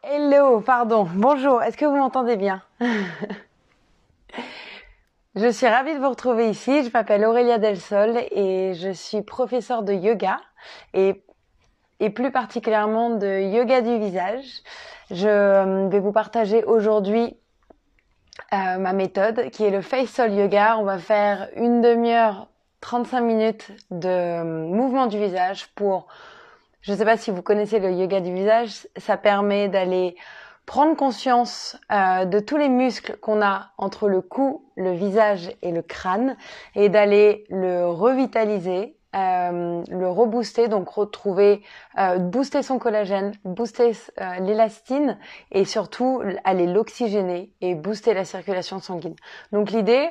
Hello, pardon, bonjour, est-ce que vous m'entendez bien? Je suis ravie de vous retrouver ici, je m'appelle Aurélia Delsol et je suis professeure de yoga et, et plus particulièrement de yoga du visage. Je vais vous partager aujourd'hui ma méthode qui est le Face-Sol Yoga. On va faire une demi-heure, 35 minutes de mouvement du visage pour... Je ne sais pas si vous connaissez le yoga du visage, ça permet d'aller prendre conscience de tous les muscles qu'on a entre le cou, le visage et le crâne et d'aller le revitaliser, le rebooster, donc retrouver, booster son collagène, booster l'élastine et surtout aller l'oxygéner et booster la circulation sanguine. Donc l'idée,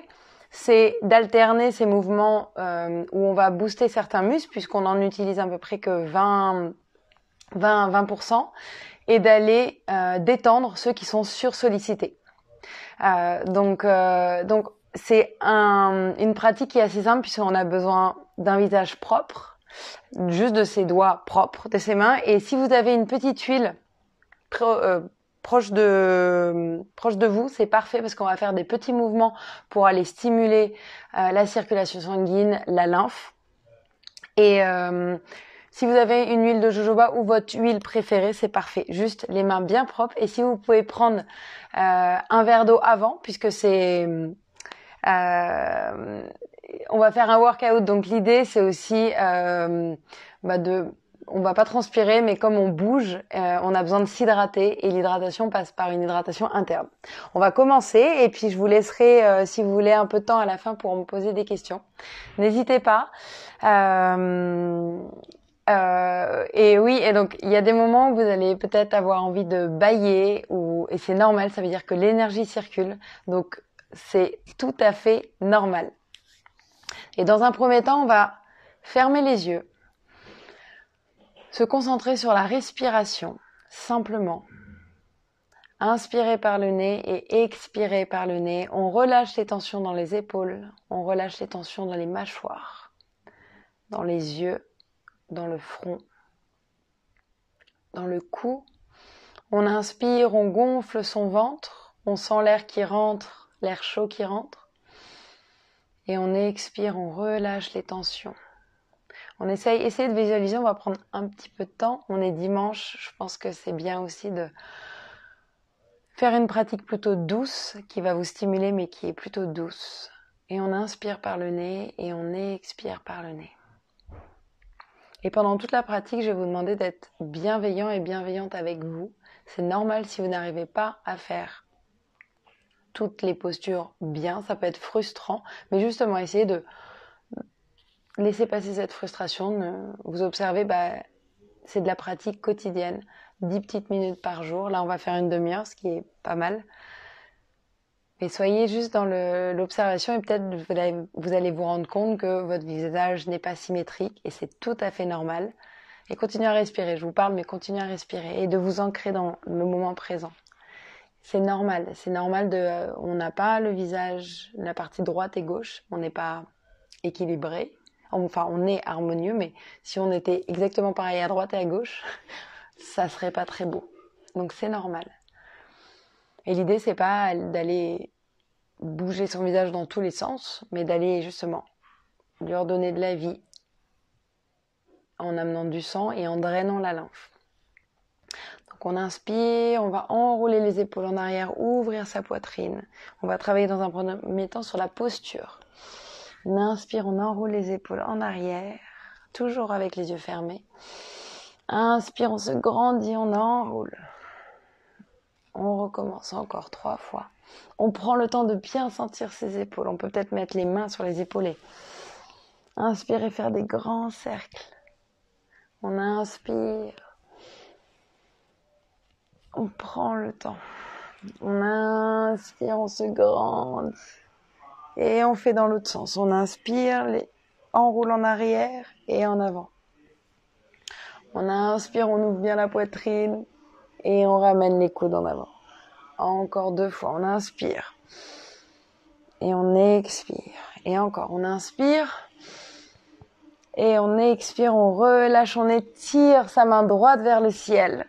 c'est d'alterner ces mouvements où on va booster certains muscles puisqu'on en utilise à peu près que 20% et d'aller détendre ceux qui sont sursollicités. Donc c'est une pratique qui est assez simple puisqu'on a besoin d'un visage propre, juste de ses doigts propres, de ses mains. Et si vous avez une petite huile proche de vous, c'est parfait parce qu'on va faire des petits mouvements pour aller stimuler la circulation sanguine, la lymphe. Et si vous avez une huile de jojoba ou votre huile préférée, c'est parfait. Juste les mains bien propres. Et si vous pouvez prendre un verre d'eau avant, puisque c'est on va faire un workout. Donc l'idée c'est aussi on va pas transpirer, mais comme on bouge, on a besoin de s'hydrater et l'hydratation passe par une hydratation interne. On va commencer et puis je vous laisserai, si vous voulez, un peu de temps à la fin pour me poser des questions. N'hésitez pas. Et oui, et donc il y a des moments où vous allez peut-être avoir envie de bâiller et c'est normal, ça veut dire que l'énergie circule. Donc c'est tout à fait normal. Et dans un premier temps, on va fermer les yeux. Se concentrer sur la respiration, simplement. Inspirez par le nez et expirez par le nez. On relâche les tensions dans les épaules, on relâche les tensions dans les mâchoires, dans les yeux, dans le front, dans le cou. On inspire, on gonfle son ventre, on sent l'air qui rentre, l'air chaud qui rentre. Et on expire, on relâche les tensions. On essayez de visualiser, on va prendre un petit peu de temps. On est dimanche, je pense que c'est bien aussi de faire une pratique plutôt douce, qui va vous stimuler, mais qui est plutôt douce. Et on inspire par le nez et on expire par le nez. Et pendant toute la pratique, je vais vous demander d'être bienveillant et bienveillante avec vous. C'est normal si vous n'arrivez pas à faire toutes les postures bien, ça peut être frustrant, mais justement, essayez de laissez passer cette frustration, vous observez, c'est de la pratique quotidienne, 10 petites minutes par jour. Là, on va faire une demi-heure, ce qui est pas mal. Mais soyez juste dans l'observation et peut-être vous allez vous rendre compte que votre visage n'est pas symétrique et c'est tout à fait normal. Et continuez à respirer, je vous parle, mais continuez à respirer et de vous ancrer dans le moment présent. C'est normal on n'a pas le visage, la partie droite et gauche, on n'est pas équilibré. Enfin, on est harmonieux, mais si on était exactement pareil à droite et à gauche, ça serait pas très beau. Donc c'est normal. Et l'idée, c'est pas d'aller bouger son visage dans tous les sens, mais d'aller justement lui redonner de la vie en amenant du sang et en drainant la lymphe. Donc on inspire, on va enrouler les épaules en arrière, ouvrir sa poitrine. On va travailler dans un premier temps sur la posture. On inspire, on enroule les épaules en arrière, toujours avec les yeux fermés. Inspire, on se grandit, on enroule. On recommence encore 3 fois. On prend le temps de bien sentir ses épaules. On peut peut-être mettre les mains sur les épaules et inspirer, faire des grands cercles. On inspire. On prend le temps. On inspire, on se grandit. Et on fait dans l'autre sens. On inspire, on roule en arrière et en avant. On inspire, on ouvre bien la poitrine et on ramène les coudes en avant. Encore 2 fois, on inspire et on expire. Et encore, on inspire et on expire, on relâche, on étire sa main droite vers le ciel.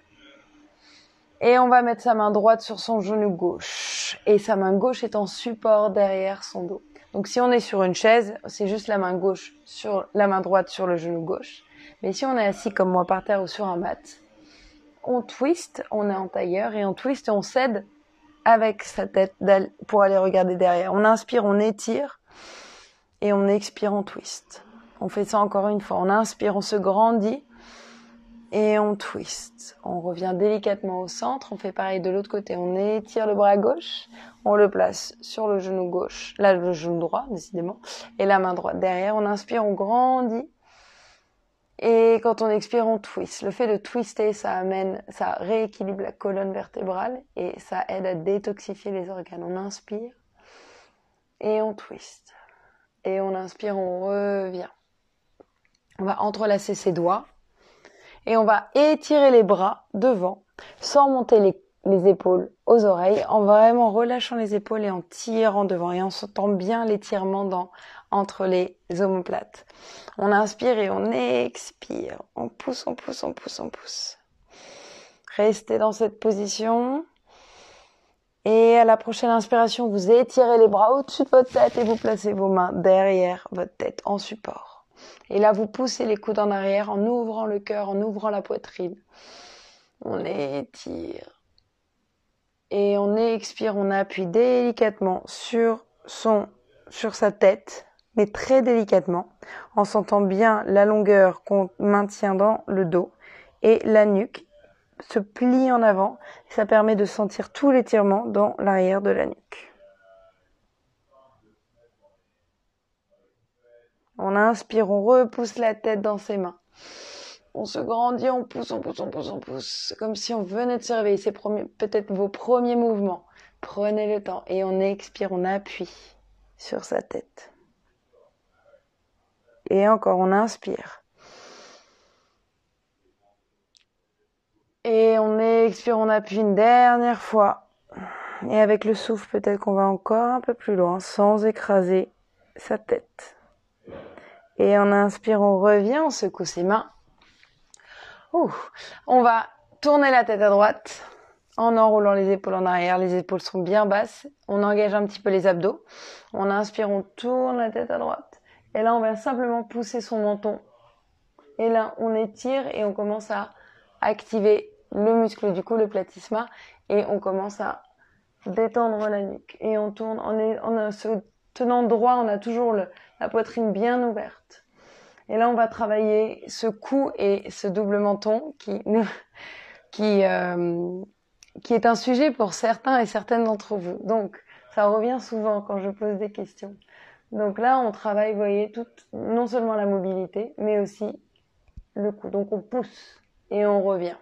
Et on va mettre sa main droite sur son genou gauche. Et sa main gauche est en support derrière son dos. Donc si on est sur une chaise, c'est juste la main gauche sur la main droite sur le genou gauche. Mais si on est assis comme moi par terre ou sur un mat, on twist, on est en tailleur et on twist et on cède avec sa tête pour aller regarder derrière. On inspire, on étire et on expire, on twist. On fait ça encore une fois. On inspire, on se grandit et on twist. On revient délicatement au centre. On fait pareil de l'autre côté. On étire le bras gauche. On le place sur le genou gauche. Là, le genou droit, décidément. Et la main droite derrière. On inspire, on grandit. Et quand on expire, on twist. Le fait de twister, ça rééquilibre la colonne vertébrale et ça aide à détoxifier les organes. On inspire et on twist. Et on inspire, on revient. On va entrelacer ses doigts et on va étirer les bras devant sans monter les épaules aux oreilles, en vraiment relâchant les épaules et en tirant devant. Et on s'entend bien l'étirement entre les omoplates. On inspire et on expire. On pousse, on pousse, on pousse, on pousse. Restez dans cette position. Et à la prochaine inspiration, vous étirez les bras au-dessus de votre tête et vous placez vos mains derrière votre tête en support. Et là, vous poussez les coudes en arrière en ouvrant le cœur, en ouvrant la poitrine. On étire. Et on expire, on appuie délicatement sur sa tête, mais très délicatement, en sentant bien la longueur qu'on maintient dans le dos et la nuque se plie en avant. Ça permet de sentir tout l'étirement dans l'arrière de la nuque. On inspire, on repousse la tête dans ses mains. On se grandit, on pousse, on pousse, on pousse, on pousse. Comme si on venait de se réveiller. C'est peut-être vos premiers mouvements. Prenez le temps et on expire, on appuie sur sa tête. Et encore, on inspire. Et on expire, on appuie une dernière fois. Et avec le souffle, peut-être qu'on va encore un peu plus loin, sans écraser sa tête. Et on inspire, on revient, on secoue ses mains. On va tourner la tête à droite en enroulant les épaules en arrière. Les épaules sont bien basses. On engage un petit peu les abdos. On inspire, on tourne la tête à droite. Et là, on va simplement pousser son menton. Et là, on étire et on commence à activer le muscle du cou, le platysma. Et on commence à détendre la nuque. Et on tourne en se tenant droit. On a toujours la poitrine bien ouverte. Et là, on va travailler ce cou et ce double menton qui est un sujet pour certains et certaines d'entre vous. Donc, ça revient souvent quand je pose des questions. Donc là, on travaille, vous voyez, non seulement la mobilité, mais aussi le cou. Donc, on pousse et on revient.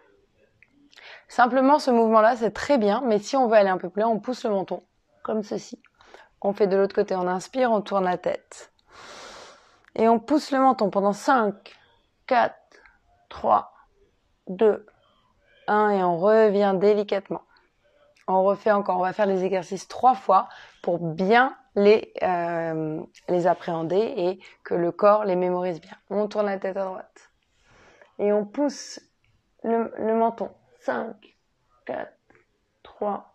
Simplement, ce mouvement-là, c'est très bien, mais si on veut aller un peu plus loin, on pousse le menton, comme ceci. On fait de l'autre côté, on inspire, on tourne la tête. Et on pousse le menton pendant 5, 4, 3, 2, 1 et on revient délicatement. On refait encore, on va faire les exercices 3 fois pour bien les appréhender et que le corps les mémorise bien. On tourne la tête à droite et on pousse le menton. 5, 4, 3,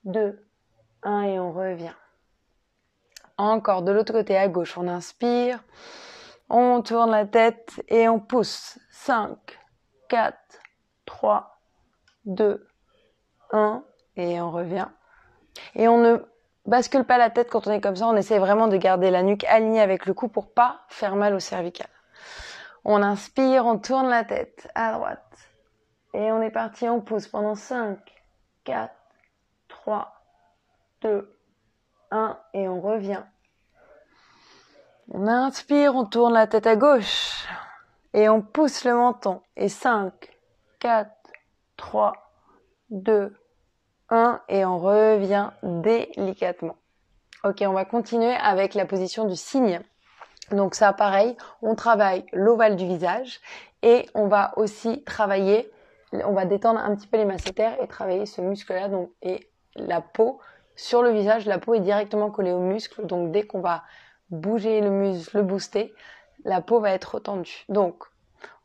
2, 1 et on revient. Encore de l'autre côté à gauche, on inspire, on tourne la tête et on pousse. 5, 4, 3, 2, 1 et on revient. Et on ne bascule pas la tête quand on est comme ça, on essaie vraiment de garder la nuque alignée avec le cou pour pas faire mal au cervical. On inspire, on tourne la tête à droite et on est parti, on pousse pendant 5, 4, 3, 2, 1 et on revient. On inspire, on tourne la tête à gauche et on pousse le menton. Et 5, 4, 3, 2, 1 et on revient délicatement. Ok, on va continuer avec la position du cygne. Donc ça, pareil, on travaille l'ovale du visage et on va aussi travailler, on va détendre un petit peu les masséters et travailler ce muscle-là donc, et la peau. Sur le visage, la peau est directement collée au muscle, donc dès qu'on va bouger le muscle, le booster, la peau va être retendue. Donc,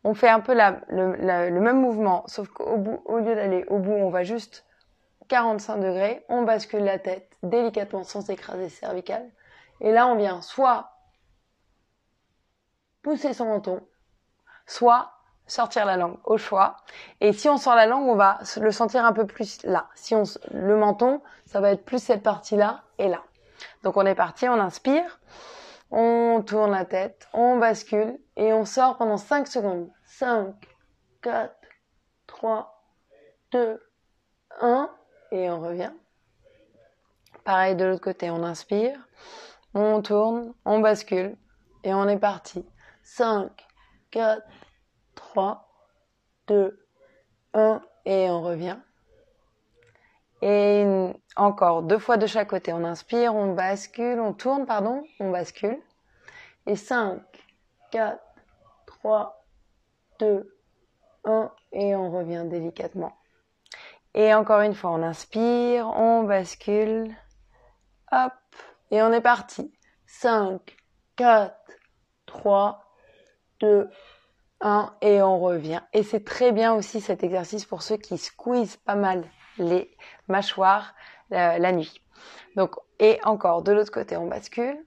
On fait un peu le même mouvement, sauf qu'au lieu d'aller au bout, on va juste 45 degrés, on bascule la tête délicatement sans écraser cervicale. Et là, on vient soit pousser son menton, soit sortir la langue, au choix. Et si on sort la langue, on va le sentir un peu plus là. Le menton, ça va être plus cette partie-là et là. Donc on est parti, on inspire, on tourne la tête, on bascule et on sort pendant 5 secondes. 5, 4, 3, 2, 1 et on revient. Pareil de l'autre côté, on inspire, on tourne, on bascule et on est parti. 5, 4, 3, 2, 1 et on revient. Et encore 2 fois de chaque côté. On inspire, on bascule, on tourne, on bascule. Et 5, 4, 3, 2, 1 et on revient délicatement. Et encore une fois, on inspire, on bascule, hop, et on est parti. 5, 4, 3, 2, 1 et on revient. Et c'est très bien aussi cet exercice pour ceux qui squeezent pas mal les mâchoires la nuit. Donc, et encore de l'autre côté, on bascule,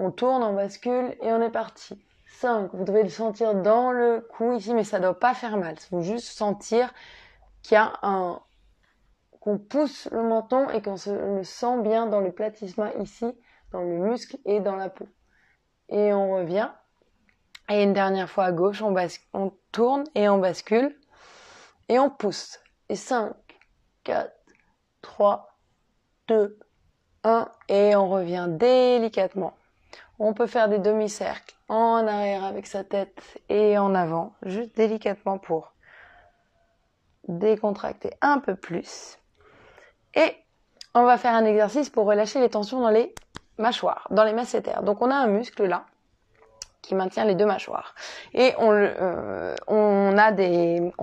on tourne, on bascule et on est parti. 5, vous devez le sentir dans le cou ici, mais ça doit pas faire mal. Il faut juste sentir qu'il y a qu'on pousse le menton et qu'on le sent bien dans le platysma ici, dans le muscle et dans la peau. Et on revient. Et une dernière fois à gauche, on tourne et on bascule. Et on pousse. Et 5, 4, 3, 2, 1. Et on revient délicatement. On peut faire des demi-cercles en arrière avec sa tête et en avant. Juste délicatement pour décontracter un peu plus. Et on va faire un exercice pour relâcher les tensions dans les mâchoires, dans les masséters. Donc on a un muscle là qui maintient les deux mâchoires. Et on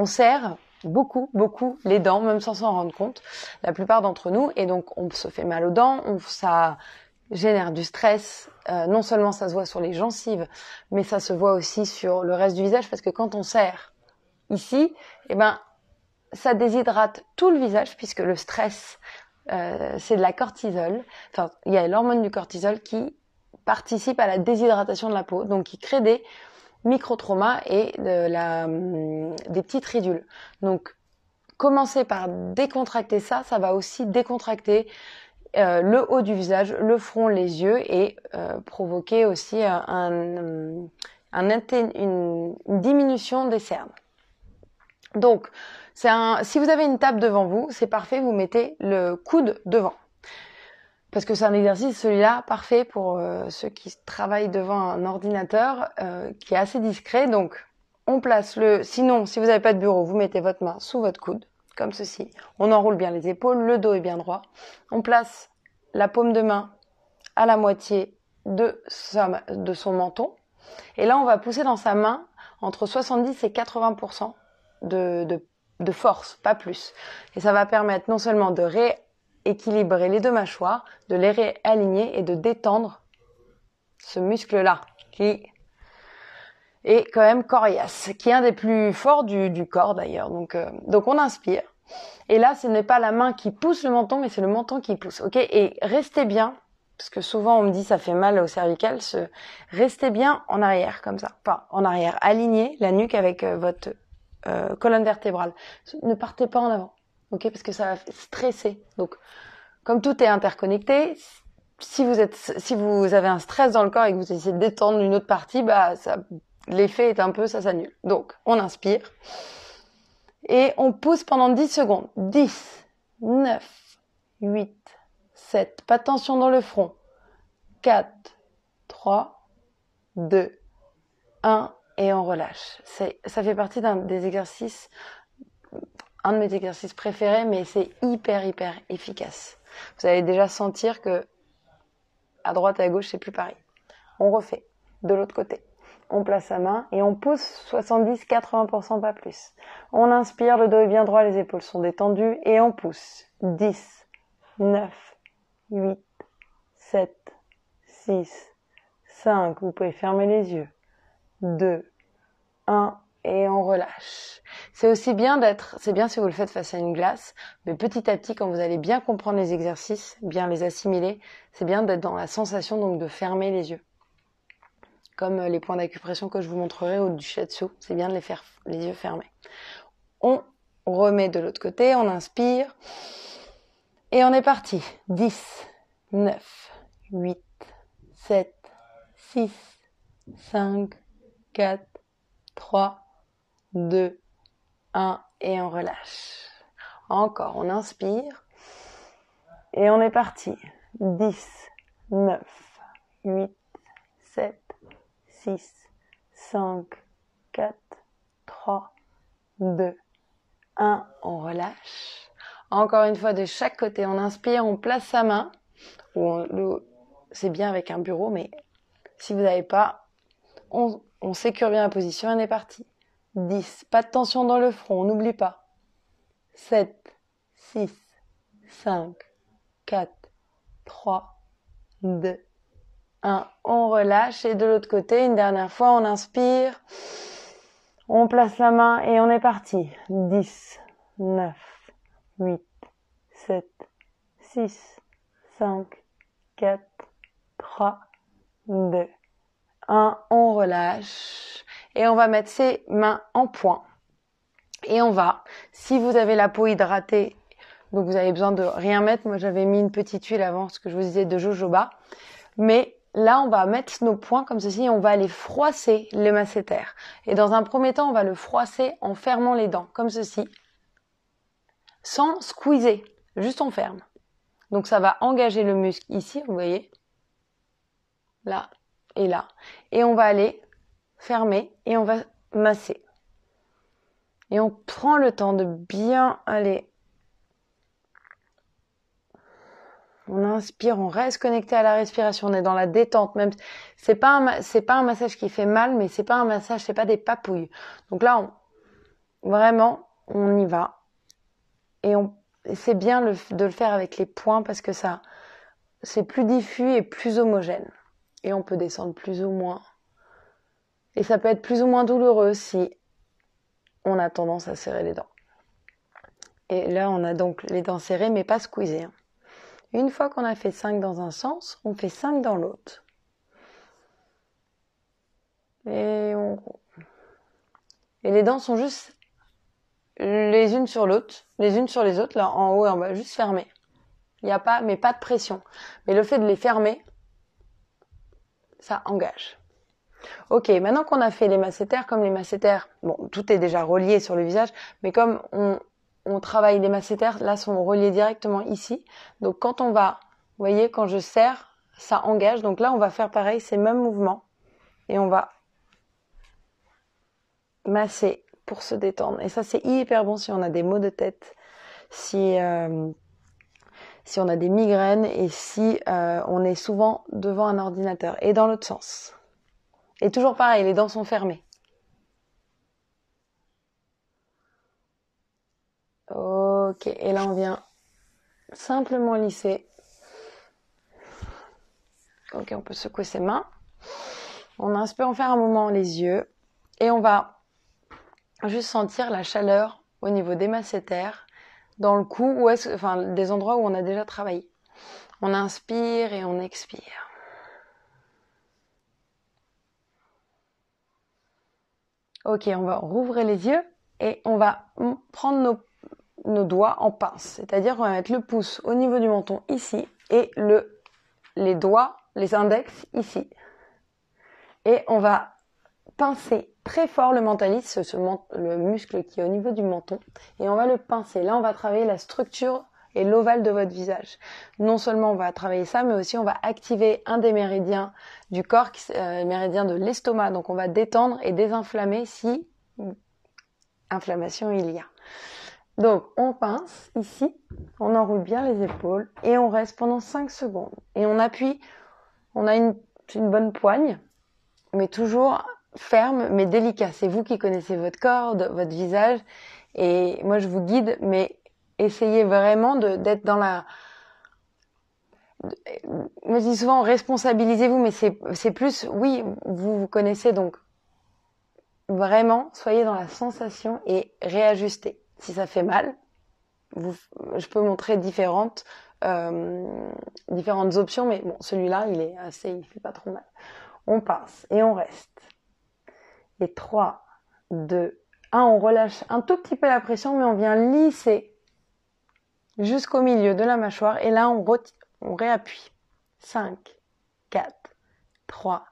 serre beaucoup les dents, même sans s'en rendre compte, la plupart d'entre nous. Et donc on se fait mal aux dents, ça génère du stress. Non seulement ça se voit sur les gencives, mais ça se voit aussi sur le reste du visage, parce que quand on serre ici, ça déshydrate tout le visage, puisque le stress, c'est de la cortisol. Enfin, il y a l'hormone du cortisol qui participe à la déshydratation de la peau, donc qui crée des micro-traumas et des petites ridules. Donc, commencer par décontracter ça va aussi décontracter le haut du visage, le front, les yeux et provoquer aussi une diminution des cernes. Donc, si vous avez une table devant vous, c'est parfait, vous mettez le coude devant. Parce que c'est un exercice, celui-là, parfait pour ceux qui travaillent devant un ordinateur qui est assez discret. Donc, on place sinon, si vous n'avez pas de bureau, vous mettez votre main sous votre coude, comme ceci. On enroule bien les épaules, le dos est bien droit. On place la paume de main à la moitié de son menton. Et là, on va pousser dans sa main entre 70 et 80% de force, pas plus. Et ça va permettre non seulement de rééquilibrer les deux mâchoires, de les réaligner et de détendre ce muscle-là, qui est quand même coriace, qui est un des plus forts du corps d'ailleurs. Donc on inspire. Et là, ce n'est pas la main qui pousse le menton, mais c'est le menton qui pousse. Ok ? Et restez bien, parce que souvent on me dit ça fait mal au cervical, restez bien en arrière comme ça. Enfin, en arrière, alignez la nuque avec votre colonne vertébrale. Ne partez pas en avant, ok ? Parce que ça va stresser. Donc, comme tout est interconnecté, si vous avez un stress dans le corps et que vous essayez de détendre une autre partie, l'effet est un peu, ça s'annule. Donc, on inspire. Et on pousse pendant 10 secondes. 10, 9, 8, 7. Pas de tension dans le front. 4, 3, 2, 1. Et on relâche. Ça fait partie un de mes exercices préférés, mais c'est hyper efficace. Vous allez déjà sentir que à droite et à gauche, c'est plus pareil. On refait de l'autre côté. On place sa main et on pousse 70-80%, pas plus. On inspire, le dos est bien droit, les épaules sont détendues et on pousse. 10, 9, 8, 7, 6, 5. Vous pouvez fermer les yeux. 2, 1 et on relâche. C'est aussi bien c'est bien si vous le faites face à une glace, mais petit à petit, quand vous allez bien comprendre les exercices, bien les assimiler, c'est bien d'être dans la sensation donc de fermer les yeux. Comme les points d'acupression que je vous montrerai au du shiatsu, c'est bien de les faire les yeux fermés. On remet de l'autre côté, on inspire, et on est parti. 10, 9, 8, 7, 6, 5, 4, 3, 2, 1, et on relâche. Encore, on inspire, et on est parti. 10, 9, 8, 7, 6, 5, 4, 3, 2, 1, on relâche. Encore une fois, de chaque côté, on inspire, on place sa main. C'est bien avec un bureau, mais si vous n'avez pas, on sécure bien la position et on est parti. 10, pas de tension dans le front, on n'oublie pas. 7, 6, 5, 4, 3, 2, 1, on relâche. Et de l'autre côté, une dernière fois, on inspire, on place la main et on est parti. 10, 9, 8, 7, 6, 5, 4, 3, 2, 1, on relâche. Et on va mettre ses mains en point. Et on va, si vous avez la peau hydratée, donc vous avez besoin de rien mettre. Moi, j'avais mis une petite huile avant, ce que je vous disais de jojoba. Mais là, on va mettre nos poings comme ceci et on va aller froisser le masséter. Et dans un premier temps, on va le froisser en fermant les dents, comme ceci. Sans squeezer, juste on ferme. Donc ça va engager le muscle ici, vous voyez. Là et là. Et on va aller fermer et on va masser. Et on prend le temps de bien aller. On inspire, on reste connecté à la respiration, on est dans la détente. Même, c'est pas un massage qui fait mal, mais c'est pas un massage, c'est pas des papouilles. Donc là, vraiment, on y va. Et c'est bien de le faire avec les poings parce que c'est plus diffus et plus homogène. Et on peut descendre plus ou moins. Et ça peut être plus ou moins douloureux si on a tendance à serrer les dents. Et là, on a donc les dents serrées, mais pas squeezées. Une fois qu'on a fait 5 dans un sens, on fait 5 dans l'autre. Et les dents sont juste les unes sur l'autre, les unes sur les autres, là, en haut et en bas, juste fermées. Il n'y a pas, mais pas de pression. Mais le fait de les fermer, ça engage. Ok, maintenant qu'on a fait les masséters, comme les masséters, bon, tout est déjà relié sur le visage, mais comme on travaille les masséters, là, sont reliés directement ici. Donc, quand on va, vous voyez, quand je serre, ça engage. Donc là, on va faire pareil, ces mêmes mouvements. Et on va masser pour se détendre. Et ça, c'est hyper bon si on a des maux de tête, si on a des migraines et si on est souvent devant un ordinateur. Et dans l'autre sens. Et toujours pareil, les dents sont fermées. Ok, et là on vient simplement lisser. Ok, on peut secouer ses mains. On inspire, on fait un moment les yeux. Et on va juste sentir la chaleur au niveau des masséter, dans le cou, des endroits où on a déjà travaillé. On inspire et on expire. Ok, on va rouvrir les yeux et on va prendre nos doigts en pince. C'est-à-dire qu'on va mettre le pouce au niveau du menton ici et les doigts, les index ici. Et on va pincer très fort le mentalis, le muscle qui est au niveau du menton. Et on va le pincer. Là, on va travailler la structure et l'ovale de votre visage. Non seulement on va travailler ça, mais aussi on va activer un des méridiens du corps, le méridien de l'estomac. Donc on va détendre et désinflammer si inflammation il y a. Donc on pince ici, on enroule bien les épaules et on reste pendant 5 secondes. Et on appuie, on a une bonne poigne, mais toujours ferme mais délicat. C'est vous qui connaissez votre corps, votre visage. Et moi je vous guide, mais essayez vraiment d'être dans la... Moi je dis souvent responsabilisez-vous, mais c'est plus, oui, vous connaissez donc vraiment, soyez dans la sensation et réajustez. Si ça fait mal, je peux montrer différentes options, mais bon, celui-là, il fait pas trop mal. On passe et on reste. Et 3, 2, 1, on relâche un tout petit peu la pression, mais on vient lisser jusqu'au milieu de la mâchoire. Et là, on réappuie. 5, 4, 3,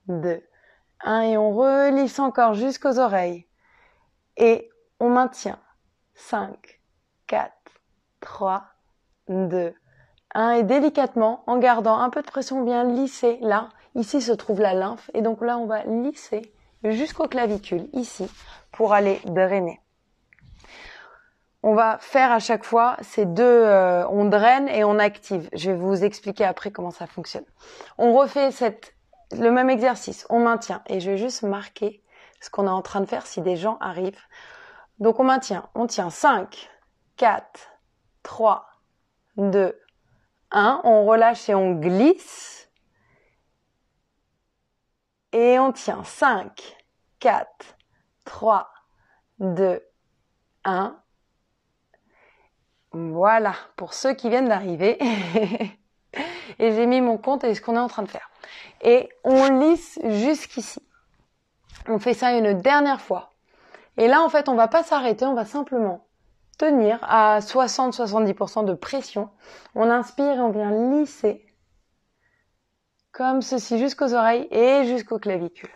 2, 1. Et on relisse encore jusqu'aux oreilles. Et on maintient. 5, 4, 3, 2, 1. Et délicatement, en gardant un peu de pression, on vient lisser là. Ici se trouve la lymphe. Et donc là, on va lisser jusqu'aux clavicules, ici, pour aller drainer. On va faire à chaque fois ces deux, on draine et on active. Je vais vous expliquer après comment ça fonctionne. On refait le même exercice, on maintient. Et je vais juste marquer ce qu'on est en train de faire si des gens arrivent. Donc on maintient, on tient 5, 4, 3, 2, 1. On relâche et on glisse. Et on tient 5, 4, 3, 2, 1. Voilà, pour ceux qui viennent d'arriver. Et j'ai mis mon compte et ce qu'on est en train de faire. Et on lisse jusqu'ici. On fait ça une dernière fois. Et là, en fait, on va pas s'arrêter, on va simplement tenir à 60-70% de pression. On inspire et on vient lisser comme ceci jusqu'aux oreilles et jusqu'aux clavicules.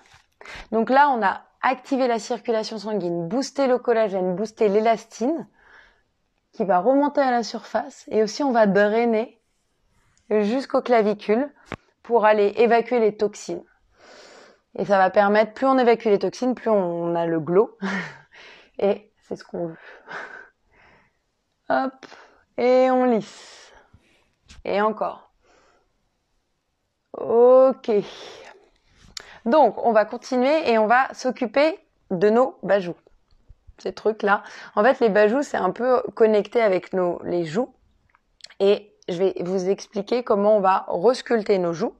Donc là, on a activé la circulation sanguine, boosté le collagène, boosté l'élastine qui va remonter à la surface et aussi on va drainer jusqu'aux clavicules pour aller évacuer les toxines. Et ça va permettre, plus on évacue les toxines, plus on a le glow. Et c'est ce qu'on veut. Hop, et on lisse. Et encore. Ok. Donc, on va continuer et on va s'occuper de nos bajoux. Ces trucs-là. En fait, les bajoux, c'est un peu connecté avec les joues. Et je vais vous expliquer comment on va resculpter nos joues.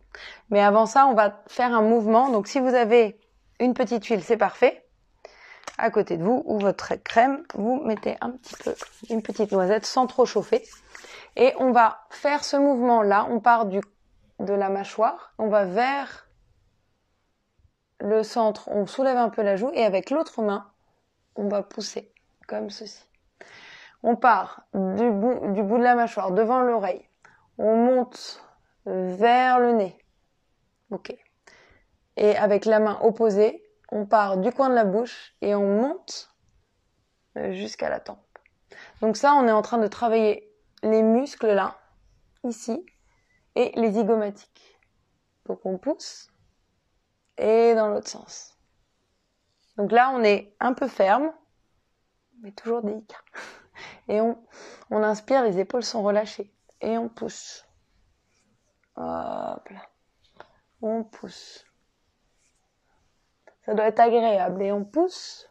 Mais avant ça, on va faire un mouvement. Donc, si vous avez une petite huile, c'est parfait. À côté de vous, ou votre crème, vous mettez un petit peu, une petite noisette sans trop chauffer. Et on va faire ce mouvement-là. On part de la mâchoire. On va vers le centre. On soulève un peu la joue. Et avec l'autre main, on va pousser comme ceci. On part du bout de la mâchoire, devant l'oreille. On monte vers le nez. Ok. Et avec la main opposée, on part du coin de la bouche et on monte jusqu'à la tempe. Donc ça, on est en train de travailler les muscles là, ici, et les zygomatiques. Donc on pousse et dans l'autre sens. Donc là, on est un peu ferme, mais toujours délicat. Et on inspire, les épaules sont relâchées. Et on pousse. Hop là. On pousse. Ça doit être agréable. Et on pousse.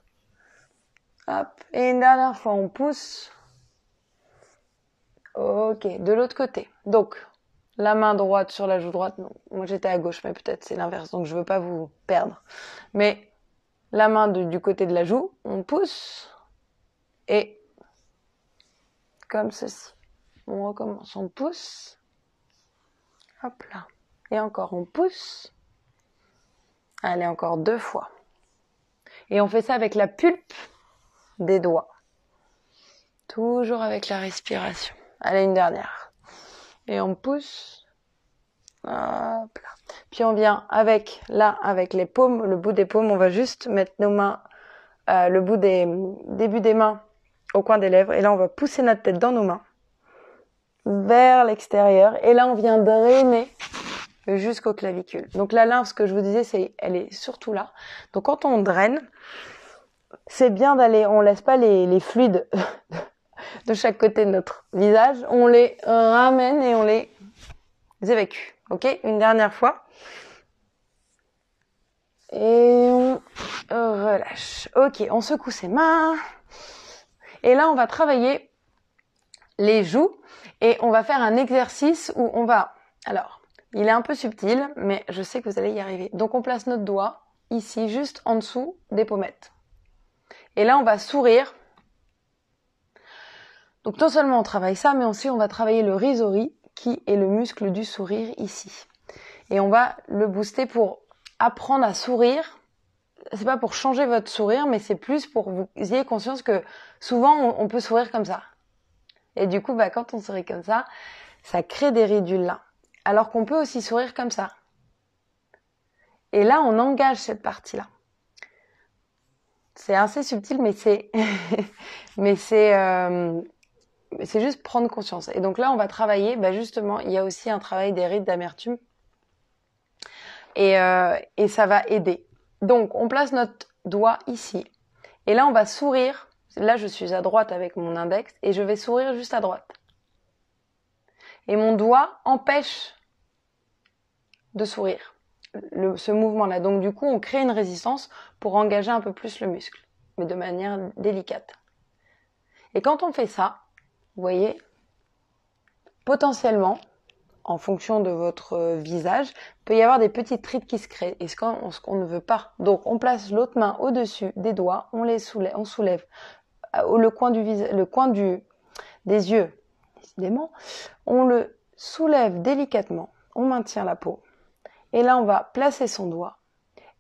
Hop. Et une dernière fois, on pousse. Ok. De l'autre côté. Donc, la main droite sur la joue droite. Non. Moi, j'étais à gauche, mais peut-être c'est l'inverse. Donc, je veux pas vous perdre. Mais la main du côté de la joue, on pousse. Et comme ceci. On recommence. On pousse. Hop là. Et encore, on pousse. Allez, encore 2 fois. Et on fait ça avec la pulpe des doigts. Toujours avec la respiration. Allez, une dernière. Et on pousse. Hop là. Puis on vient avec les paumes, le bout des paumes, on va juste mettre nos mains, le début des mains au coin des lèvres. Et là, on va pousser notre tête dans nos mains vers l'extérieur. Et là, on vient drainer jusqu'aux clavicules. Donc la lymphe, ce que je vous disais, elle est surtout là. Donc quand on draine, c'est bien on laisse pas les fluides de chaque côté de notre visage. On les ramène et on les évacue. Ok, une dernière fois. Et on relâche. Ok, on secoue ses mains. Et là, on va travailler les joues et on va faire un exercice où il est un peu subtil, mais je sais que vous allez y arriver. Donc, on place notre doigt ici, juste en dessous des pommettes. Et là, on va sourire. Donc non seulement on travaille ça, mais aussi on va travailler le risori, qui est le muscle du sourire ici. Et on va le booster pour apprendre à sourire. C'est pas pour changer votre sourire, mais c'est plus pour que vous ayez conscience que souvent on peut sourire comme ça. Et du coup, quand on sourit comme ça crée des ridules là. Alors qu'on peut aussi sourire comme ça. Et là, on engage cette partie-là. C'est assez subtil, mais c'est c'est juste prendre conscience. Et donc là, on va travailler, justement, il y a aussi un travail des rides d'amertume. Et ça va aider. Donc, on place notre doigt ici. Et là, on va sourire. Là, je suis à droite avec mon index et je vais sourire juste à droite. Et mon doigt empêche de sourire, ce mouvement-là. Donc, du coup, on crée une résistance pour engager un peu plus le muscle, mais de manière délicate. Et quand on fait ça, vous voyez, potentiellement, en fonction de votre visage, il peut y avoir des petites rides qui se créent, et ce qu'on ne veut pas. Donc, on place l'autre main au-dessus des doigts, on soulève le coin des yeux, décidément, on le soulève délicatement, on maintient la peau, et là, on va placer son doigt,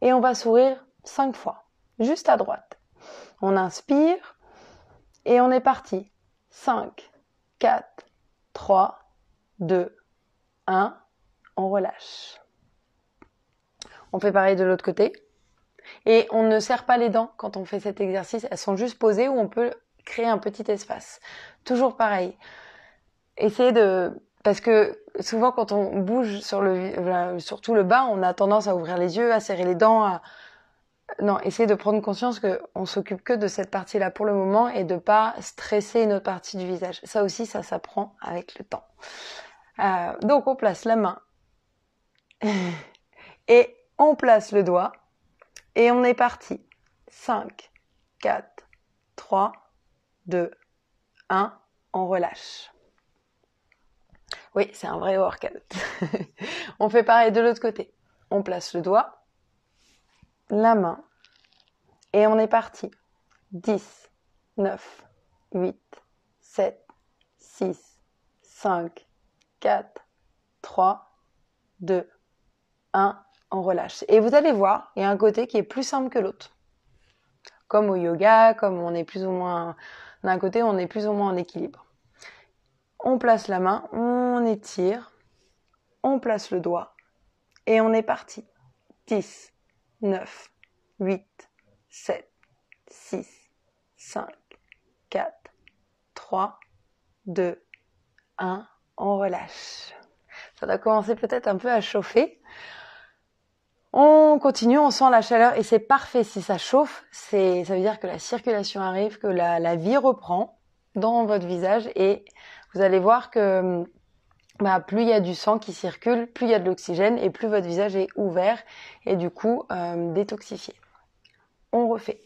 et on va sourire 5 fois, juste à droite. On inspire, et on est parti. 5, 4, 3, 2, 1, on relâche. On fait pareil de l'autre côté. Et on ne serre pas les dents quand on fait cet exercice. Elles sont juste posées où on peut créer un petit espace. Toujours pareil. Parce que souvent quand on bouge surtout le bas, on a tendance à ouvrir les yeux, à serrer les dents, Non, essayez de prendre conscience qu'on s'occupe que de cette partie-là pour le moment et de pas stresser une autre partie du visage. Ça aussi, ça s'apprend avec le temps. Donc, on place la main et on place le doigt et on est parti. 5, 4, 3, 2, 1, on relâche. Oui, c'est un vrai workout. On fait pareil de l'autre côté. On place le doigt, la main, et on est parti. 10, 9, 8, 7, 6, 5, 4, 3, 2, 1, on relâche. Et vous allez voir, il y a un côté qui est plus simple que l'autre. Comme au yoga, comme on est plus ou moins... D'un côté, on est plus ou moins en équilibre. On place la main, on étire, on place le doigt, et on est parti. 10, 9, 8, 7, 6, 5, 4, 3, 2, 1, on relâche. Ça doit commencer peut-être un peu à chauffer. On continue, on sent la chaleur et c'est parfait. Si ça chauffe, ça veut dire que la circulation arrive, que la vie reprend dans votre visage et vous allez voir que plus il y a du sang qui circule, plus il y a de l'oxygène et plus votre visage est ouvert et du coup détoxifié. On refait.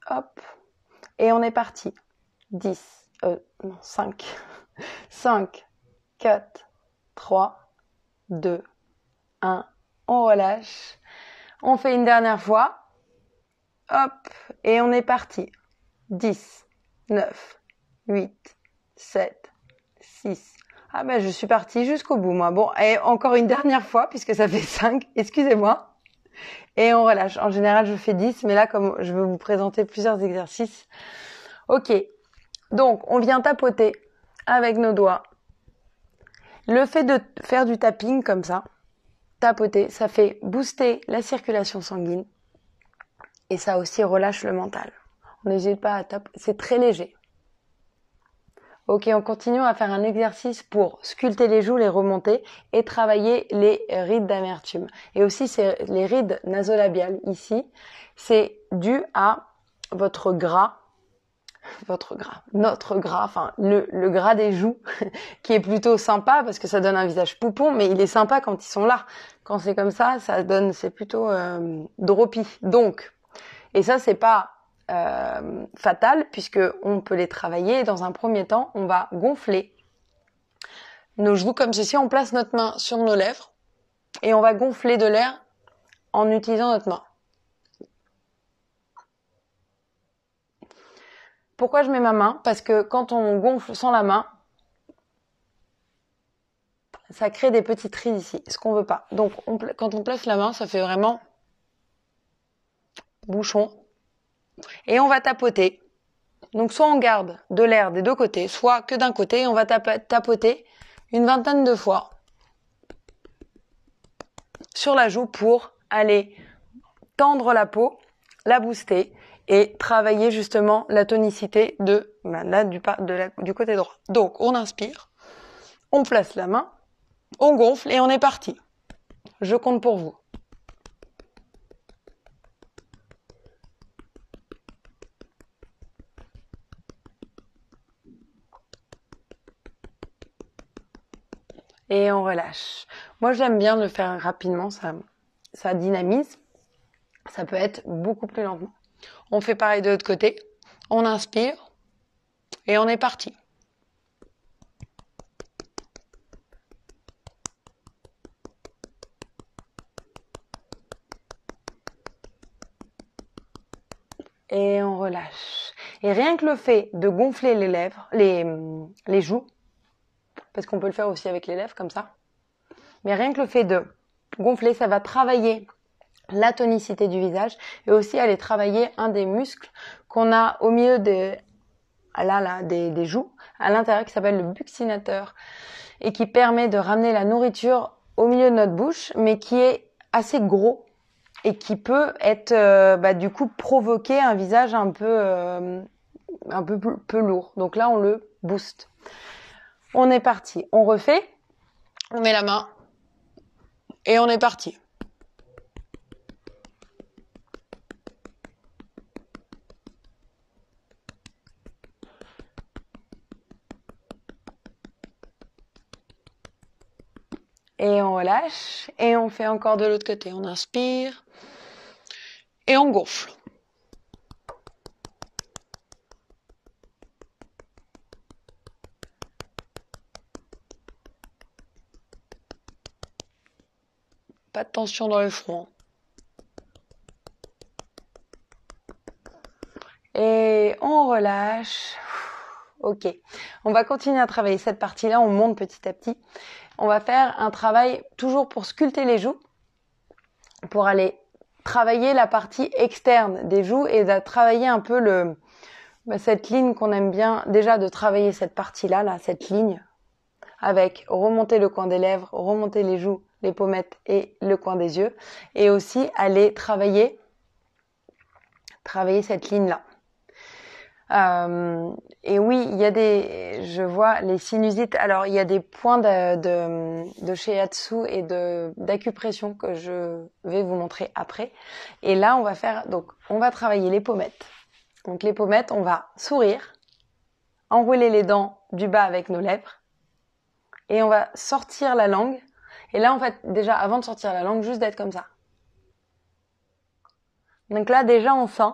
Hop. Et on est parti. 5. 5, 4, 3, 2, 1. On relâche. On fait une dernière fois. Hop. Et on est parti. 10, 9, 8, 7, 6. Je suis partie jusqu'au bout, moi. Bon, et encore une dernière fois, puisque ça fait 5. Excusez-moi. Et on relâche. En général, je fais 10, mais là, comme je veux vous présenter plusieurs exercices. Ok. Donc, on vient tapoter avec nos doigts. Le fait de faire du tapping comme ça, tapoter, ça fait booster la circulation sanguine et ça aussi relâche le mental. On n'hésite pas à taper, c'est très léger. Ok, on continue à faire un exercice pour sculpter les joues, les remonter et travailler les rides d'amertume. Et aussi, c'est les rides nasolabiales ici, c'est dû à notre gras, enfin le gras des joues, qui est plutôt sympa parce que ça donne un visage poupon, mais il est sympa quand ils sont là. Quand c'est comme ça, c'est plutôt droppy. Donc, et ça c'est pas fatal puisque on peut les travailler. Dans un premier temps, on va gonfler nos joues comme ceci. On place notre main sur nos lèvres et on va gonfler de l'air en utilisant notre main. Pourquoi je mets ma main? Parce que quand on gonfle sans la main, ça crée des petites rides ici, ce qu'on veut pas. Donc quand on place la main, ça fait vraiment bouchon. Et on va tapoter. Donc soit on garde de l'air des deux côtés, soit que d'un côté, et on va tapoter une vingtaine de fois sur la joue pour aller tendre la peau, la booster et travailler justement la tonicité du côté droit. Donc on inspire, on place la main, on gonfle et on est parti. Je compte pour vous. Et on relâche. Moi, j'aime bien le faire rapidement, ça dynamise. Ça peut être beaucoup plus lentement. On fait pareil de l'autre côté. On inspire et on est parti. Et on relâche. Et rien que le fait de gonfler les lèvres, les joues, parce qu'on peut le faire aussi avec les lèvres comme ça, mais rien que le fait de gonfler, ça va travailler la tonicité du visage et aussi aller travailler un des muscles qu'on a au milieu des joues, à l'intérieur, qui s'appelle le buccinateur et qui permet de ramener la nourriture au milieu de notre bouche, mais qui est assez gros et qui peut être du coup provoquer un visage un peu lourd. Donc là, on le booste. On est parti. On refait. On met la main et on est parti. Et on relâche et on fait encore de l'autre côté. On inspire et on gonfle. Pas de tension dans le front. Et on relâche. Ok. On va continuer à travailler cette partie-là. On monte petit à petit. On va faire un travail toujours pour sculpter les joues, pour aller travailler la partie externe des joues et de travailler un peu cette ligne qu'on aime bien. Déjà de travailler cette partie-là, cette ligne, avec remonter le coin des lèvres, remonter les joues, les pommettes et le coin des yeux. Et aussi aller travailler cette ligne-là. Et oui, je vois les sinusites. Alors, il y a des points de shiatsu et d'acupression que je vais vous montrer après. Et là, on va travailler les pommettes. Donc, les pommettes, on va sourire, enrouler les dents du bas avec nos lèvres. Et on va sortir la langue. Et là, en fait, déjà, avant de sortir la langue, juste d'être comme ça. Donc là, déjà, on sent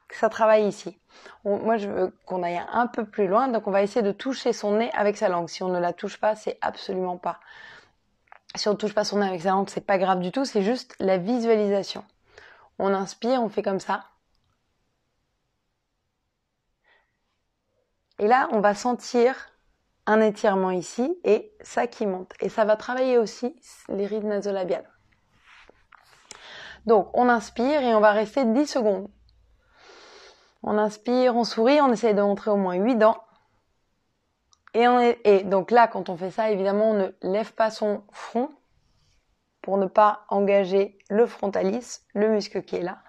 que ça travaille ici. Moi, je veux qu'on aille un peu plus loin, donc on va essayer de toucher son nez avec sa langue. Si on ne la touche pas, c'est absolument pas. Si on ne touche pas son nez avec sa langue, c'est pas grave du tout, c'est juste la visualisation. On inspire, on fait comme ça. Et là, on va sentir un étirement ici et ça qui monte. Et ça va travailler aussi les rides nasolabiales. Donc, on inspire et on va rester 10 secondes. On inspire, on sourit, on essaye de montrer au moins 8 dents. Et donc là, quand on fait ça, évidemment, on ne lève pas son front pour ne pas engager le frontalis, le muscle qui est là.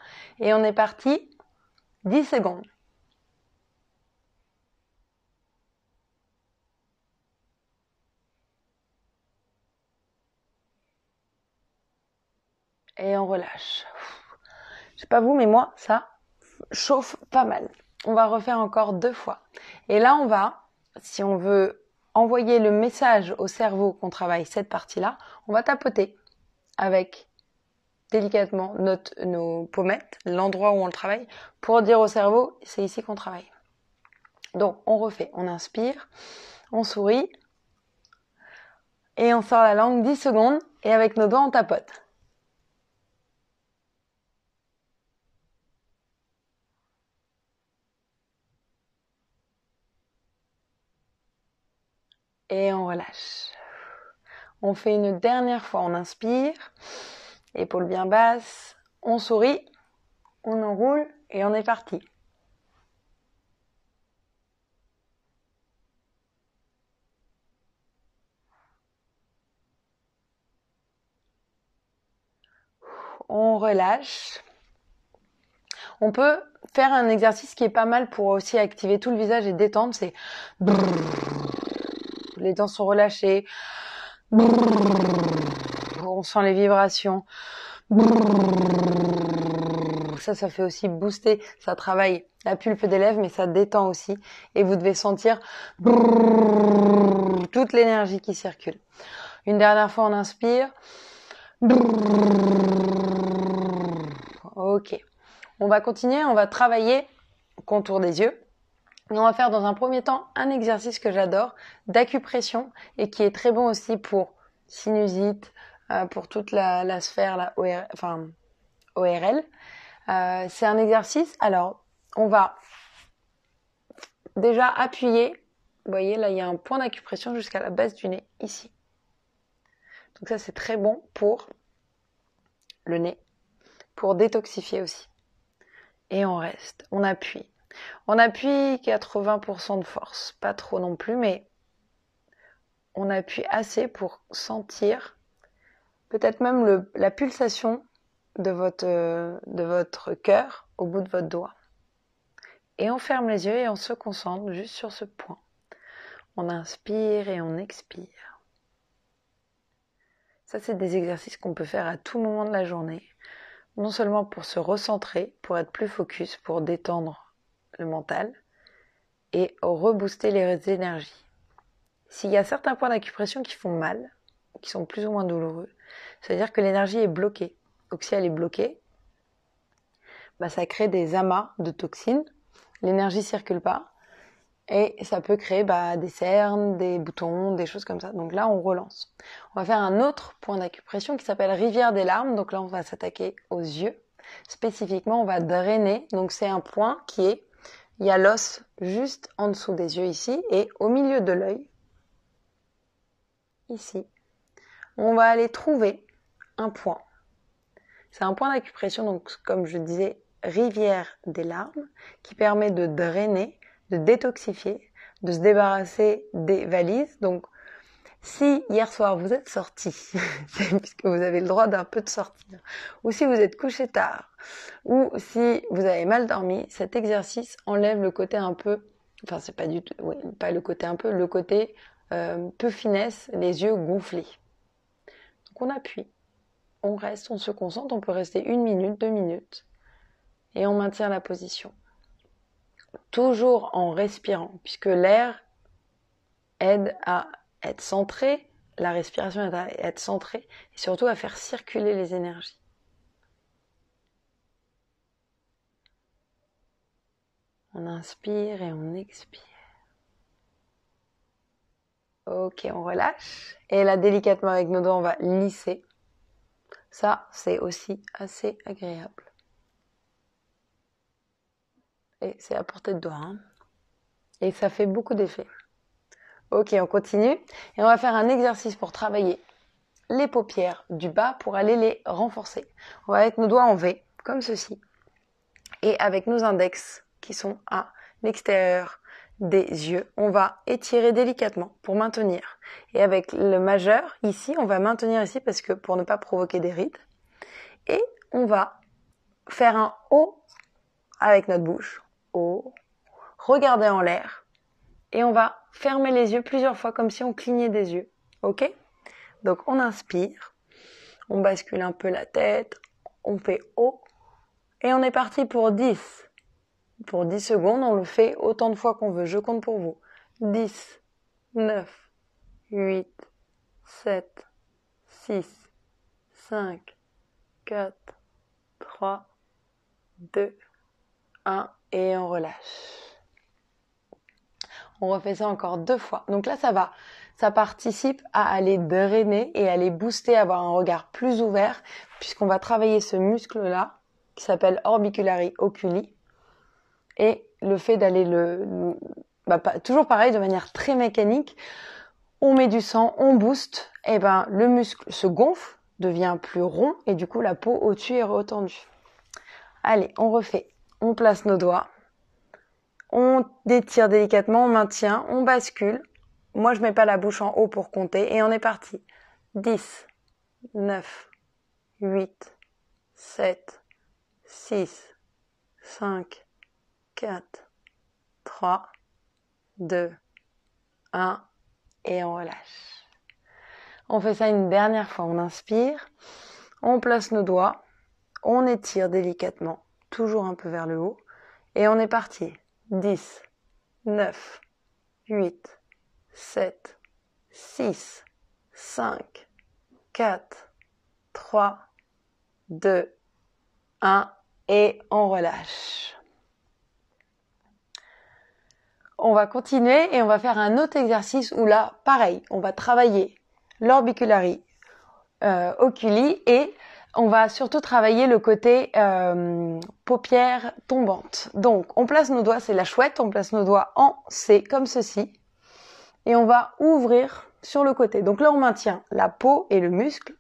Et on est parti 10 secondes. Et on relâche. Je sais pas vous, mais moi, ça chauffe pas mal. On va refaire encore 2 fois. Et là, si on veut envoyer le message au cerveau qu'on travaille cette partie-là, on va tapoter avec délicatement nos pommettes, l'endroit où on le travaille, pour dire au cerveau, c'est ici qu'on travaille. Donc, on refait. On inspire, on sourit, et on sort la langue 10 secondes, et avec nos doigts, on tapote. Et on relâche. On fait une dernière fois, on inspire, épaules bien basses, on sourit, on enroule et on est parti. On relâche. On peut faire un exercice qui est pas mal pour aussi activer tout le visage et détendre, c'est les dents sont relâchées, on sent les vibrations, ça fait aussi booster, ça travaille la pulpe des lèvres mais ça détend aussi et vous devez sentir toute l'énergie qui circule. Une dernière fois on inspire. Ok. On va continuer, on va travailler contour des yeux. Et on va faire dans un premier temps un exercice que j'adore, d'acupression, et qui est très bon aussi pour sinusite, pour toute la sphère la ORL. C'est un exercice, alors on va déjà appuyer, vous voyez là il y a un point d'acupression jusqu'à la base du nez, ici. Donc ça c'est très bon pour le nez, pour détoxifier aussi. Et on reste, on appuie. On appuie 80% de force, pas trop non plus, mais on appuie assez pour sentir peut-être même la pulsation de votre cœur au bout de votre doigt. Et on ferme les yeux et on se concentre juste sur ce point. On inspire et on expire. Ça, c'est des exercices qu'on peut faire à tout moment de la journée. Non seulement pour se recentrer, pour être plus focus, pour détendre le mental et rebooster les énergies. S'il y a certains points d'acupression qui font mal, qui sont plus ou moins douloureux, c'est-à-dire que l'énergie est bloquée. Donc si elle est bloquée, ça crée des amas de toxines, l'énergie circule pas, et ça peut créer des cernes, des boutons, des choses comme ça. Donc là, on relance. On va faire un autre point d'acupression qui s'appelle rivière des larmes. Donc là, on va s'attaquer aux yeux. Spécifiquement, on va drainer. Donc c'est un point il y a l'os juste en dessous des yeux ici, et au milieu de l'œil, ici, on va aller trouver un point. C'est un point d'acupression, donc comme je disais, rivière des larmes, qui permet de drainer, de détoxifier, de se débarrasser des valises. Donc, si hier soir vous êtes sorti, puisque vous avez le droit d'un peu de sortir, ou si vous êtes couché tard, ou si vous avez mal dormi, cet exercice enlève le côté un peu, enfin c'est pas du tout, oui, pas le côté un peu, le côté peu finesse, les yeux gonflés. Donc on appuie, on reste, on se concentre, on peut rester 1 minute, 2 minutes, et on maintient la position. Toujours en respirant, puisque l'air aide à être centré, la respiration aide à être centrée, et surtout à faire circuler les énergies. On inspire et on expire. Ok, on relâche. Et là, délicatement avec nos doigts, on va lisser. Ça, c'est aussi assez agréable. Et c'est à portée de doigt. Hein. Et ça fait beaucoup d'effets. Ok, on continue. Et on va faire un exercice pour travailler les paupières du bas pour aller les renforcer. On va avec nos doigts en V, comme ceci. Et avec nos index qui sont à l'extérieur des yeux, on va étirer délicatement pour maintenir. Et avec le majeur, ici, on va maintenir ici parce que pour ne pas provoquer des rides. Et on va faire un O avec notre bouche. O. Regarder en l'air. Et on va fermer les yeux plusieurs fois comme si on clignait des yeux. Ok ? Donc on inspire. On bascule un peu la tête. On fait O. Et on est parti pour 10. Pour 10 secondes, on le fait autant de fois qu'on veut. Je compte pour vous. 10, 9, 8, 7, 6, 5, 4, 3, 2, 1 et on relâche. On refait ça encore 2 fois. Donc là, ça participe à aller drainer et à aller booster, à avoir un regard plus ouvert, puisqu'on va travailler ce muscle-là, qui s'appelle orbiculari oculi. Et le fait d'aller toujours pareil, de manière très mécanique, on met du sang, on booste, et ben le muscle se gonfle, devient plus rond et du coup la peau au-dessus est retendue. Allez, on refait. On place nos doigts, on étire délicatement, on maintient, on bascule. Moi je mets pas la bouche en haut pour compter et on est parti. 10, 9, 8, 7, 6, 5, 4, 3, 2, 1 et on relâche. On fait ça une dernière fois. On inspire, on place nos doigts, on étire délicatement, toujours un peu vers le haut et on est parti. 10, 9, 8, 7, 6, 5, 4, 3, 2, 1 et on relâche. On va continuer et on va faire un autre exercice où là, pareil, on va travailler l'orbicularis oculi et on va surtout travailler le côté paupières tombantes. Donc, on place nos doigts, c'est la chouette, on place nos doigts en C comme ceci et on va ouvrir sur le côté. Donc là, on maintient la peau et le muscle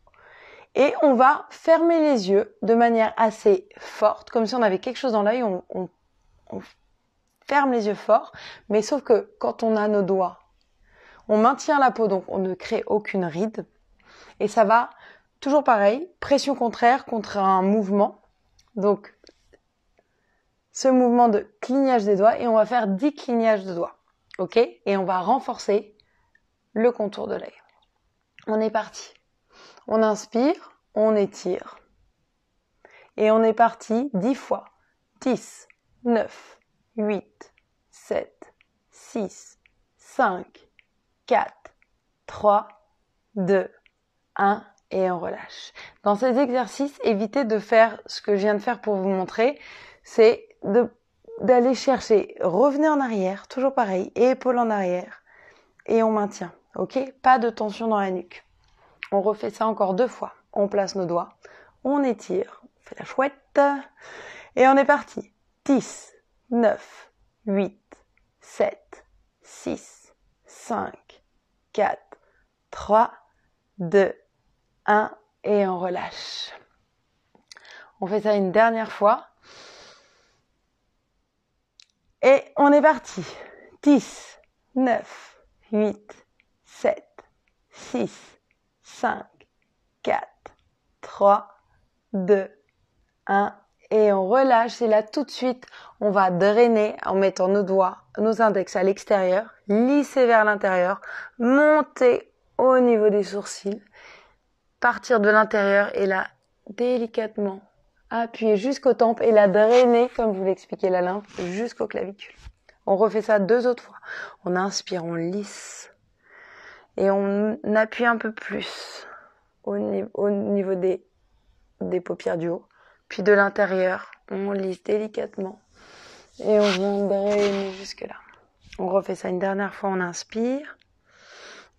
et on va fermer les yeux de manière assez forte, comme si on avait quelque chose dans l'œil, on ferme les yeux fort, mais sauf que quand on a nos doigts, on maintient la peau, donc on ne crée aucune ride. Et ça va, toujours pareil, pression contraire contre un mouvement. Donc, ce mouvement de clignage des doigts, et on va faire 10 clignages de doigts. Ok? Et on va renforcer le contour de l'œil. On est parti. On inspire, on étire. Et on est parti 10 fois. 10, 9, 8, 7, 6, 5, 4, 3, 2, 1 et on relâche. Dans ces exercices, évitez de faire ce que je viens de faire pour vous montrer, c'est d'aller chercher, revenez en arrière, toujours pareil, et épaules en arrière, et on maintient, ok? Pas de tension dans la nuque. On refait ça encore 2 fois. On place nos doigts, on étire, on fait la chouette, et on est parti. 10, 9, 8, 7, 6, 5, 4, 3, 2, 1 et on relâche. On fait ça une dernière fois. Et on est parti. 10, 9, 8, 7, 6, 5, 4, 3, 2, 1 et on relâche. Et là tout de suite, on va drainer en mettant nos doigts, nos index à l'extérieur, lisser vers l'intérieur, monter au niveau des sourcils, partir de l'intérieur et là, délicatement, appuyer jusqu'aux tempes et la drainer, comme je vous l'expliquais la lymphe, jusqu'aux clavicules. On refait ça 2 autres fois. On inspire, on lisse et on appuie un peu plus au niveau des paupières du haut. Puis de l'intérieur, on lisse délicatement et on vient drainer jusque là. On refait ça une dernière fois, on inspire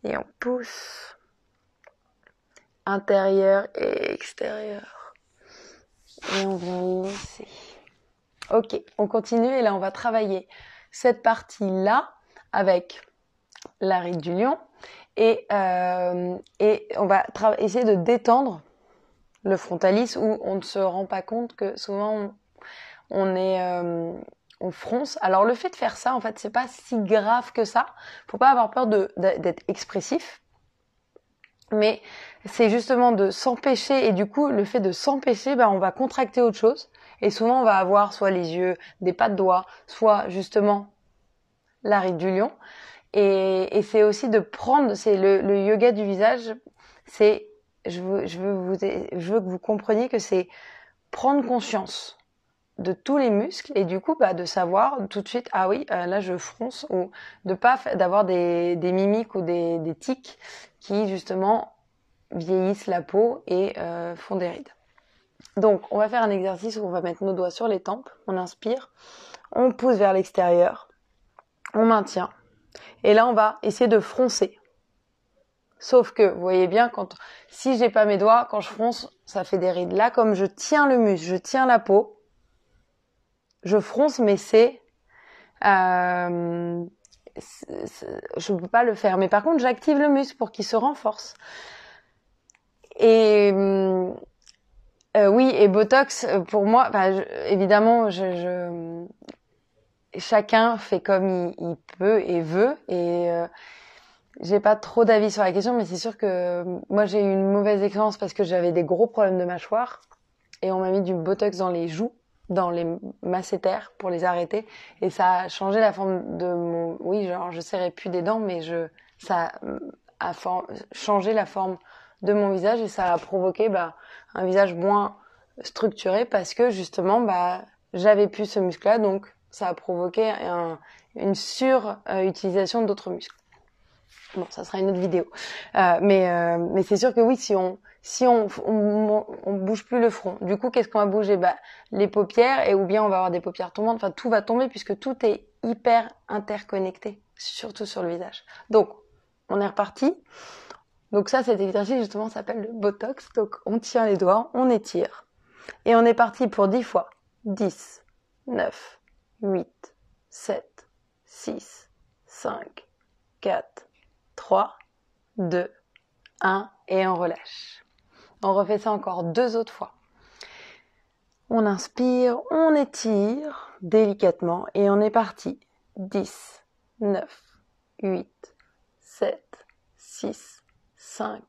et on pousse. Intérieur et extérieur. Et on va lisser. Ok, on continue et là on va travailler cette partie-là avec la ride du lion et on va essayer de détendre le frontalis où on ne se rend pas compte que souvent on fronce. Alors le fait de faire ça, en fait, c'est pas si grave que ça. Faut pas avoir peur d'être expressif. Mais c'est justement de s'empêcher et du coup le fait de s'empêcher, on va contracter autre chose et souvent on va avoir soit les yeux, des pas de doigts, soit justement la ride du lion et c'est aussi de prendre, c'est le yoga du visage, c'est je veux que vous compreniez que c'est prendre conscience de tous les muscles et du coup de savoir tout de suite ah oui là je fronce ou de pas d'avoir des mimiques ou des tics qui justement vieillissent la peau et font des rides. Donc on va faire un exercice où on va mettre nos doigts sur les tempes, on inspire, on pousse vers l'extérieur, on maintient et là on va essayer de froncer. Sauf que vous voyez bien si j'ai pas mes doigts, quand je fronce, ça fait des rides. Là comme je tiens le muscle, je tiens la peau, je fronce mais c'est je peux pas le faire. Mais par contre, j'active le muscle pour qu'il se renforce. Et oui, et Botox, pour moi, évidemment, chacun fait comme il peut et veut. Et j'ai pas trop d'avis sur la question, mais c'est sûr que moi, j'ai eu une mauvaise expérience parce que j'avais des gros problèmes de mâchoire. Et on m'a mis du Botox dans les joues, dans les masséters pour les arrêter. Et ça a changé la forme de mon... Oui, genre, je serrais plus des dents, mais ça a changé la forme de mon visage et ça a provoqué un visage moins structuré parce que justement, j'avais plus ce muscle-là, donc ça a provoqué une sur-utilisation d'autres muscles. Bon, ça sera une autre vidéo. Mais c'est sûr que oui, si on bouge plus le front, du coup, qu'est-ce qu'on va bouger? Les paupières, ou bien on va avoir des paupières tombantes. Enfin, tout va tomber puisque tout est hyper interconnecté, surtout sur le visage. Donc, on est reparti. Donc ça, cet exercice, justement, s'appelle le Botox. Donc, on tient les doigts, on étire. Et on est parti pour 10 fois. 10, 9, 8, 7, 6, 5, 4, 3, 2, 1, et on relâche. On refait ça encore 2 autres fois. On inspire, on étire délicatement et on est parti. 10, 9, 8, 7, 6, 5,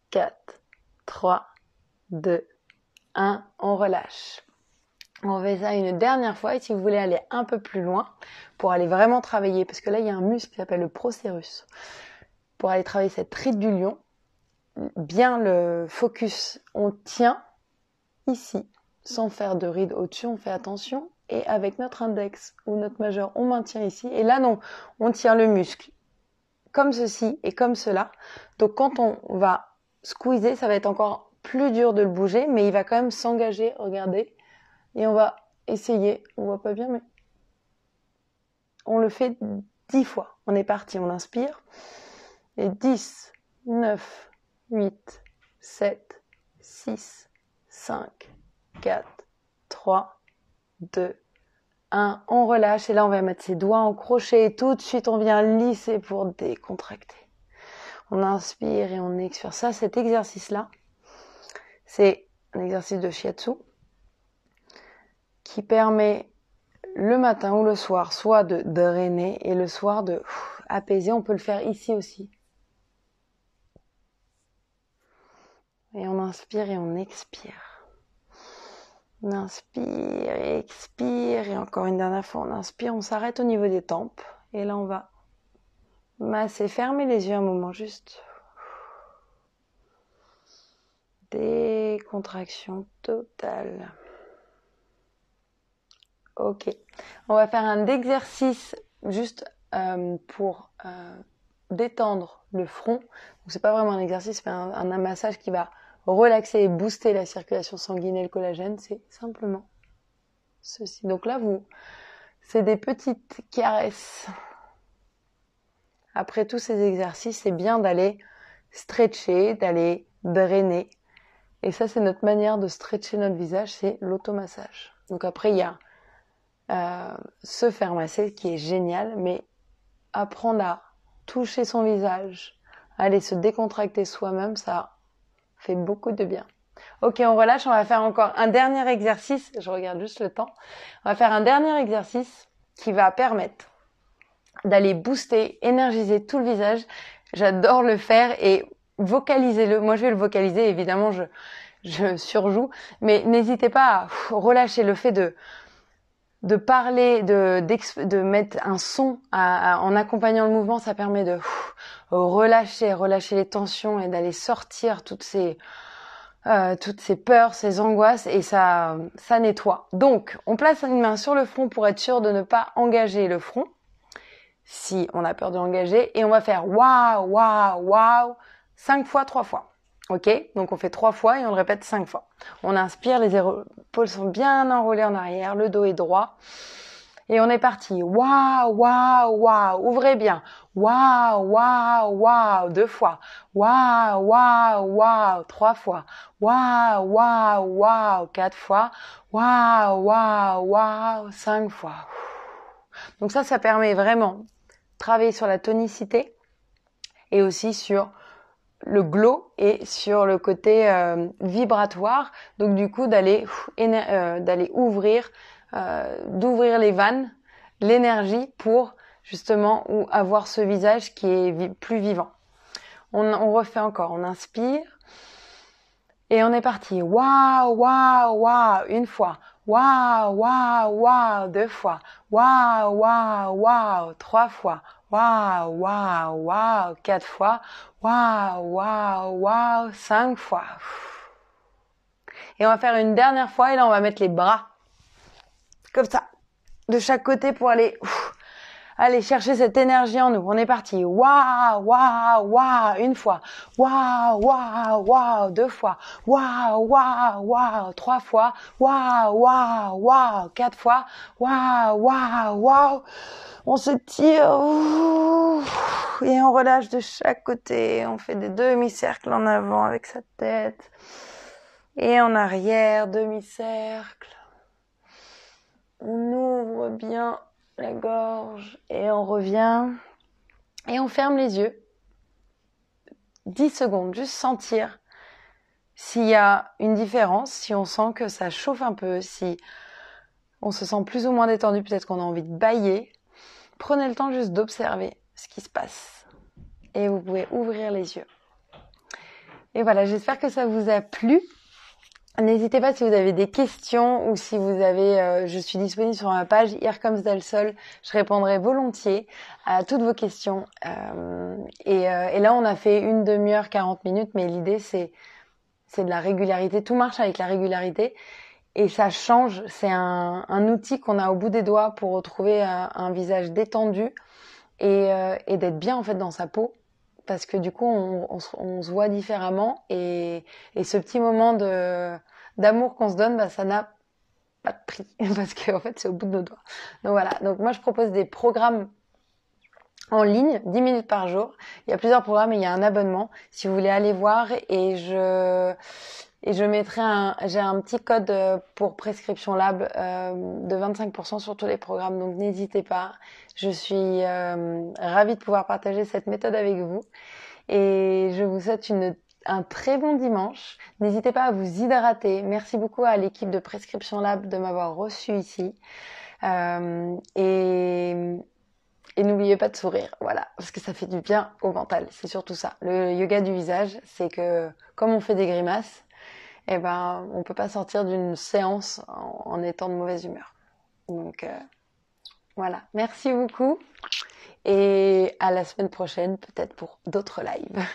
4, 3, 2, 1, on relâche. On fait ça une dernière fois et si vous voulez aller un peu plus loin pour aller vraiment travailler, parce que là il y a un muscle qui s'appelle le procérus, pour aller travailler cette ride du lion, bien le focus, on tient ici, sans faire de ride au-dessus, on fait attention, et avec notre index ou notre majeur, on maintient ici, et là non, on tient le muscle comme ceci et comme cela. Donc quand on va squeezer, ça va être encore plus dur de le bouger, mais il va quand même s'engager, regardez, et on va essayer, on voit pas bien, mais on le fait 10 fois. On est parti, on inspire, et 10, 9, 8, 7, 6, 5, 4, 3, 2, 1. On relâche et là on va mettre ses doigts en crochet et tout de suite on vient lisser pour décontracter. On inspire et on expire. Ça, cet exercice-là, c'est un exercice de shiatsu qui permet le matin ou le soir soit de drainer et le soir de apaiser. On peut le faire ici aussi. Et on inspire et on expire. On inspire et expire. Et encore une dernière fois, on inspire. On s'arrête au niveau des tempes. Et là, on va masser. Fermer les yeux un moment juste. Décontraction totale. Ok. On va faire un exercice juste pour détendre le front. Donc, c'est pas vraiment un exercice, mais un massage qui va relaxer et booster la circulation sanguine et le collagène, c'est simplement ceci. Donc là, c'est des petites caresses. Après tous ces exercices, c'est bien d'aller stretcher, d'aller drainer. Et ça, c'est notre manière de stretcher notre visage, c'est l'automassage. Donc après, il y a se faire masser, qui est génial, mais apprendre à toucher son visage, aller se décontracter soi-même, ça fait beaucoup de bien. Ok, on relâche, on va faire encore un dernier exercice. Je regarde juste le temps. On va faire un dernier exercice qui va permettre d'aller booster, énergiser tout le visage. J'adore le faire et vocalisez-le. Moi, je vais le vocaliser. Évidemment, je surjoue. Mais n'hésitez pas à relâcher le fait de parler, de mettre un son en accompagnant le mouvement. Ça permet de relâcher les tensions et d'aller sortir toutes ces peurs, ces angoisses, et ça nettoie. Donc, on place une main sur le front pour être sûr de ne pas engager le front, si on a peur de l'engager, et on va faire waouh, waouh, waouh, 5 fois, 3 fois. Ok? Donc, on fait 3 fois et on le répète 5 fois. On inspire, les épaules sont bien enroulées en arrière, le dos est droit. Et on est parti. Waouh, waouh, waouh. Ouvrez bien. Waouh, waouh, waouh. 2 fois. Waouh, waouh, waouh. 3 fois. Waouh, waouh, waouh. 4 fois. Waouh, waouh, waouh. 5 fois. Donc ça permet vraiment travailler sur la tonicité et aussi sur le glow et sur le côté vibratoire. Donc du coup d'aller ouvrir, d'ouvrir les vannes, l'énergie pour justement avoir ce visage qui est plus vivant. On refait encore, on inspire et on est parti. Waouh, waouh, waouh, une fois. Waouh, waouh, waouh, deux fois. Waouh, waouh, waouh, trois fois. Waouh, waouh, waouh, quatre fois. Waouh, waouh, waouh, cinq fois. Et on va faire une dernière fois et là on va mettre les bras comme ça, de chaque côté pour aller chercher cette énergie en nous. On est parti. Waouh, waouh, waouh, une fois. Waouh, waouh, waouh, deux fois. Waouh, waouh, waouh, trois fois. Waouh, waouh, waouh, quatre fois. Waouh, waouh, waouh. On se tire et on relâche de chaque côté. On fait des demi-cercles en avant avec sa tête et en arrière, demi-cercle. On ouvre bien la gorge et on revient et on ferme les yeux 10 secondes, juste sentir s'il y a une différence, si on sent que ça chauffe un peu, si on se sent plus ou moins détendu, peut-être qu'on a envie de bâiller. Prenez le temps juste d'observer ce qui se passe et vous pouvez ouvrir les yeux. Et voilà, j'espère que ça vous a plu. N'hésitez pas si vous avez des questions ou si vous avez, je suis disponible sur ma page Here Comes Del Sol. Je répondrai volontiers à toutes vos questions. Et là, on a fait une demi-heure, 40 minutes, mais l'idée c'est de la régularité. Tout marche avec la régularité et ça change. C'est un outil qu'on a au bout des doigts pour retrouver un visage détendu et d'être bien en fait dans sa peau. Parce que du coup, on se voit différemment et ce petit moment d'amour qu'on se donne, ça n'a pas de prix parce que en fait, c'est au bout de nos doigts. Donc voilà. Donc moi, je propose des programmes en ligne, 10 minutes par jour. Il y a plusieurs programmes et il y a un abonnement. Si vous voulez aller voir et je mettrai j'ai un petit code pour Prescription Lab de 25% sur tous les programmes. Donc n'hésitez pas. Je suis ravie de pouvoir partager cette méthode avec vous. Et je vous souhaite un très bon dimanche. N'hésitez pas à vous hydrater. Merci beaucoup à l'équipe de Prescription Lab de m'avoir reçu ici. Et n'oubliez pas de sourire, voilà, parce que ça fait du bien au mental, c'est surtout ça. Le yoga du visage, c'est que comme on fait des grimaces, on peut pas sortir d'une séance en étant de mauvaise humeur. Donc voilà, merci beaucoup et à la semaine prochaine, peut-être pour d'autres lives.